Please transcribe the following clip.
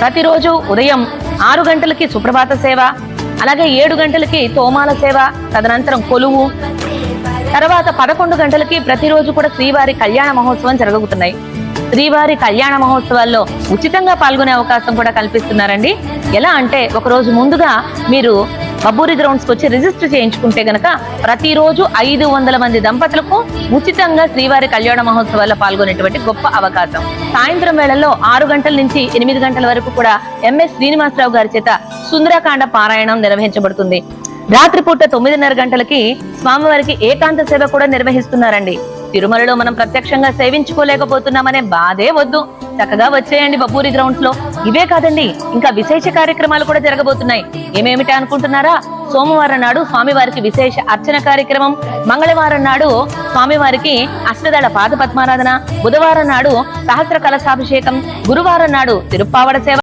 ప్రతిరోజు ఉదయం 6 గంటలకి సుప్రభాత సేవ, అలాగే 7 గంటలకి తోమాల సేవ, తదనంతరం కొలువు, తర్వాత 11 గంటలకి ప్రతిరోజు కూడా శ్రీవారి కళ్యాణ మహోత్సవం జరుగుతున్నాయి. శ్రీవారి కళ్యాణ మహోత్సవాల్లో ఉచితంగా పాల్గొనే అవకాశం కూడా కల్పిస్తున్నారండి. ఎలా అంటే ఒకరోజు ముందుగా మీరు బబ్బూరి గ్రౌండ్స్ కి వచ్చి రిజిస్టర్ చేయించుకుంటే గనక ప్రతిరోజు 500 మంది దంపతులకు ఉచితంగా శ్రీవారి కళ్యాణ మహోత్సవాల్లో పాల్గొనేటువంటి గొప్ప అవకాశం. సాయంత్రం వేళల్లో 6 గంటల నుంచి 8 గంటల వరకు కూడా ఎంఎస్ శ్రీనివాసరావు గారి చేత సుందరకాండ పారాయణం నిర్వహించబడుతుంది. రాత్రిపూట 9:30 గంటలకి స్వామివారికి ఏకాంత సేవ కూడా నిర్వహిస్తున్నారండి. తిరుమలలో మనం ప్రత్యక్షంగా సేవించుకోలేకపోతున్నామనే బాధే వద్దు, చక్కగా వచ్చేయండి బబ్బూరి గ్రౌండ్స్ లో. ఇవే కాదండి, ఇంకా విశేష కార్యక్రమాలు కూడా జరగబోతున్నాయి. ఏమేమిటి అనుకుంటున్నారా? సోమవారం నాడు స్వామివారికి విశేష అర్చన కార్యక్రమం, మంగళవారం నాడు స్వామివారికి అష్టదళ పాద పద్మారాధన, బుధవారం నాడు సహస్ర కలశాభిషేకం, గురువారం నాడు తిరుప్పావడ సేవ.